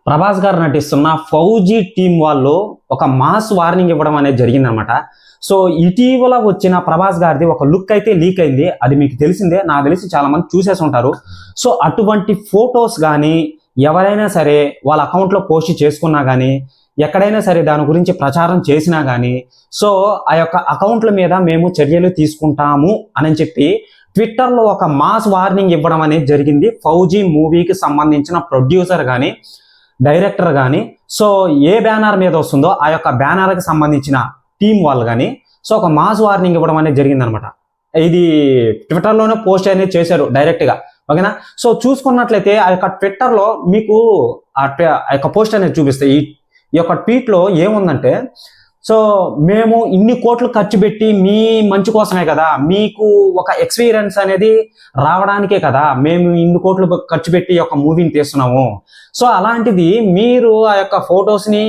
ప్రభాస్ గారు నటిస్తున్న ఫౌజీ టీం వాళ్ళు ఒక మాస్ వార్నింగ్ ఇవ్వడం అనేది జరిగిందనమాట. సో ఇటీవల వచ్చిన ప్రభాస్ గారిది ఒక లుక్ అయితే లీక్ అయింది. అది మీకు తెలిసిందే, నాకు తెలిసి చాలా మంది చూసేసి ఉంటారు. సో అటువంటి ఫొటోస్ కానీ ఎవరైనా సరే వాళ్ళ అకౌంట్లో పోస్ట్ చేసుకున్నా కానీ ఎక్కడైనా సరే దాని గురించి ప్రచారం చేసినా కానీ సో ఆ యొక్క అకౌంట్ల మీద మేము చర్యలు తీసుకుంటాము అని చెప్పి ట్విట్టర్లో ఒక మాస్ వార్నింగ్ ఇవ్వడం అనేది జరిగింది. ఫౌజీ మూవీకి సంబంధించిన ప్రొడ్యూసర్ కానీ డైరెక్టర్ కానీ సో ఏ బ్యానర్ మీద వస్తుందో ఆ యొక్క బ్యానర్కి సంబంధించిన టీం వాళ్ళు కానీ సో ఒక మాస్ వార్నింగ్ ఇవ్వడం అనేది జరిగిందనమాట. ఇది ట్విట్టర్లోనే పోస్ట్ అనేది చేశారు డైరెక్ట్గా, ఓకేనా. సో చూసుకున్నట్లయితే ఆ యొక్క ట్విట్టర్లో మీకు ఆ యొక్క పోస్ట్ అనేది చూపిస్తాయి. ఈ యొక్క ట్వీట్లో ఏముందంటే, సో మేము ఇన్ని కోట్లు ఖర్చు పెట్టి మీ మంచి కోసమే కదా, మీకు ఒక ఎక్స్పీరియన్స్ అనేది రావడానికే కదా మేము ఇన్ని కోట్లు ఖర్చు పెట్టి ఈ యొక్క మూవీని తీస్తున్నాము. సో అలాంటిది మీరు ఆ యొక్క ఫొటోస్ని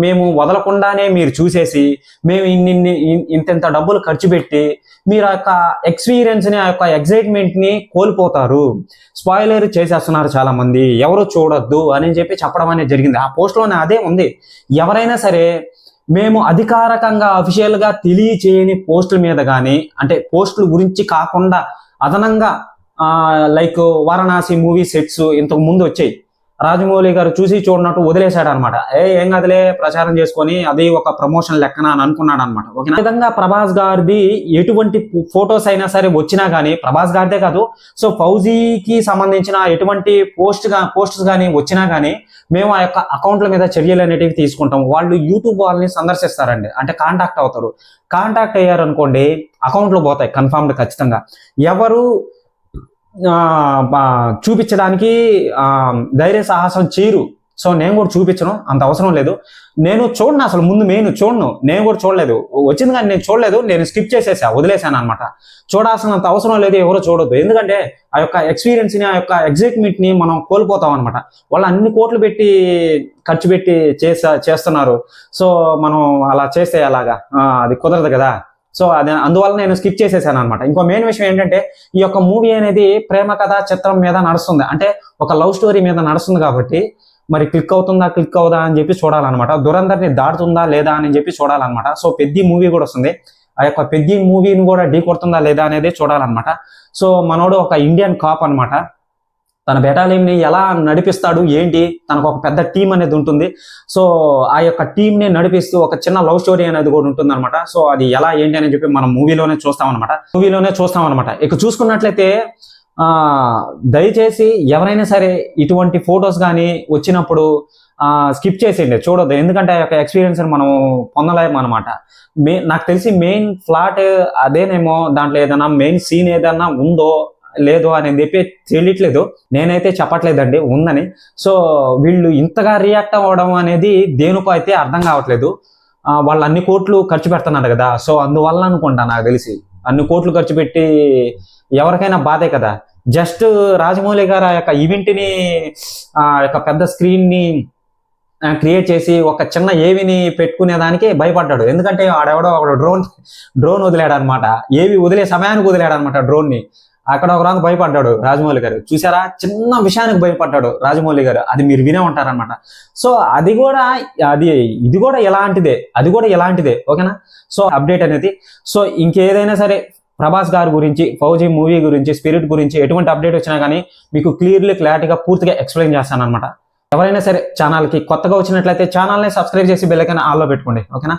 మేము వదలకుండానే మీరు చూసేసి మేము ఇంత డబ్బులు ఖర్చు పెట్టి మీరు ఆ యొక్క ఎక్స్పీరియన్స్ని ఆ యొక్క ఎగ్జైట్మెంట్ని కోల్పోతారు, స్పాయిలర్ చేసేస్తున్నారు చాలా మంది, ఎవరు చూడొద్దు అని చెప్పి చెప్పడం అనేది జరిగింది. ఆ పోస్ట్లోనే అదే ఉంది. ఎవరైనా సరే మేము అధికారికంగా అఫీషియల్గా తెలియచేయని పోస్టుల మీద కానీ, అంటే పోస్టుల గురించి కాకుండా అదనంగా లైక్ వారణాసి మూవీ సెట్స్ ఇంతకు ముందు వచ్చాయి, రాజమౌళి గారు చూసి చూడనట్టు వదిలేశాడు అనమాట. ఏం కదిలే ప్రచారం చేసుకొని అది ఒక ప్రమోషన్ లెక్కన అని అనుకున్నాడు అనమాట. ఓకే, విధంగా ప్రభాస్ గారిది ఎటువంటి ఫొటోస్ అయినా సరే వచ్చినా కానీ, ప్రభాస్ గారిదే కాదు సో ఫౌజీకి సంబంధించిన ఎటువంటి పోస్ట్స్ కానీ వచ్చినా కానీ మేము ఆ యొక్క అకౌంట్ల మీద చర్యలు అనేటివి తీసుకుంటాం. వాళ్ళు యూట్యూబ్ వాళ్ళని సందర్శిస్తారండి, అంటే కాంటాక్ట్ అవుతారు. కాంటాక్ట్ అయ్యారు అనుకోండి అకౌంట్లు పోతాయి కన్ఫర్మ్డ్ ఖచ్చితంగా. ఎవరు చూపించడానికి ధైర్య సాహసం చేయరు. సో నేను కూడా చూపించను, అంత అవసరం లేదు. నేను చూడను, అసలు ముందు చూడను, నేను కూడా చూడలేదు. వచ్చింది కానీ నేను చూడలేదు, నేను స్కిప్ వదిలేసాను అనమాట. చూడాల్సినంత అవసరం లేదు, ఎవరో చూడొద్దు. ఎందుకంటే ఆ యొక్క ఎక్స్పీరియన్స్ని ఆ యొక్క ఎగ్జైట్మెంట్ని మనం కోల్పోతాం అనమాట. వాళ్ళు అన్ని కోట్లు పెట్టి ఖర్చు పెట్టి చేస్తున్నారు. సో మనం అలా చేస్తే అలాగా అది కుదరదు కదా. సో అది అందువల్ల నేను స్కిప్ చేసేసాను అనమాట. ఇంకో మెయిన్ విషయం ఏంటంటే, ఈ యొక్క మూవీ అనేది ప్రేమ కథ చిత్రం మీద నడుస్తుంది, అంటే ఒక లవ్ స్టోరీ మీద నడుస్తుంది కాబట్టి మరి క్లిక్ అవుదా అని చెప్పి చూడాలన్నమాట. దురందర్ని దాటుతుందా లేదా అని చెప్పి చూడాలన్నమాట. సో పెద్ద మూవీ కూడా వస్తుంది, ఆ యొక్క పెద్ద మూవీని కూడా ఢీ కొడుతుందా లేదా అనేది చూడాలన్నమాట. సో మనోడు ఒక ఇండియన్ కాప్ అనమాట. తన బెటాలియన్ని ఎలా నడిపిస్తాడు ఏంటి, తనకు ఒక పెద్ద టీం అనేది ఉంటుంది. సో ఆ యొక్క టీంని నడిపిస్తూ ఒక చిన్న లవ్ స్టోరీ అనేది కూడా ఉంటుంది అనమాట. సో అది ఎలా ఏంటి అని చెప్పి మనం మూవీలోనే చూస్తామన్నమాట. ఇక చూసుకున్నట్లయితే దయచేసి ఎవరైనా సరే ఇటువంటి ఫొటోస్ కానీ వచ్చినప్పుడు స్కిప్ చేసేయండి, చూడొద్దు. ఎందుకంటే ఆ యొక్క ఎక్స్పీరియన్స్ మనం పొందలేము అనమాట. నాకు తెలిసి మెయిన్ ఫ్లాట్ అదేనేమో, దాంట్లో ఏదైనా మెయిన్ సీన్ ఏదైనా ఉందో లేదు అని చెప్పి తెలియట్లేదు, నేనైతే చెప్పట్లేదండి ఉందని. సో వీళ్ళు ఇంతగా రియాక్ట్ అవ్వడం అనేది దేనికో అయితే అర్థం కావట్లేదు. వాళ్ళు అన్ని కోట్లు ఖర్చు పెడుతున్నారు కదా, సో అందువల్ల అనుకుంటా, నాకు తెలిసి అన్ని కోట్లు ఖర్చు పెట్టి ఎవరికైనా బాధే కదా. జస్ట్ రాజమౌళి గారు ఆ యొక్క ఈవెంట్ని ఆ యొక్క పెద్ద స్క్రీన్ని క్రియేట్ చేసి ఒక చిన్న ఏవిని పెట్టుకునేదానికి భయపడ్డాడు. ఎందుకంటే ఆడెవడో ఒక డ్రోన్ వదిలాడు అనమాట, ఏవి వదిలే సమయానికి వదిలాడు అనమాట డ్రోన్ని. అక్కడ ఒక రాంగ్ భయపడ్డాడు రాజమౌళి గారు, చూసారా, చిన్న విషయానికి భయపడ్డాడు రాజమౌళి గారు, అది మీరు వినే ఉంటారనమాట. సో ఇది కూడా ఎలాంటిదే, ఓకేనా. సో అప్డేట్ అనేది, సో ఇంకేదైనా సరే ప్రభాస్ గారి గురించి, ఫౌజీ మూవీ గురించి, స్పిరిట్ గురించి ఎటువంటి అప్డేట్ వచ్చినా కానీ మీకు క్లారిటీగా పూర్తిగా ఎక్స్ప్లెయిన్ చేస్తాను అనమాట. ఎవరైనా సరే ఛానల్కి కొత్తగా వచ్చినట్లయితే ఛానల్ని సబ్స్క్రైబ్ చేసి బెల్ ఐకాన్ ఆల్లో పెట్టుకోండి, ఓకేనా.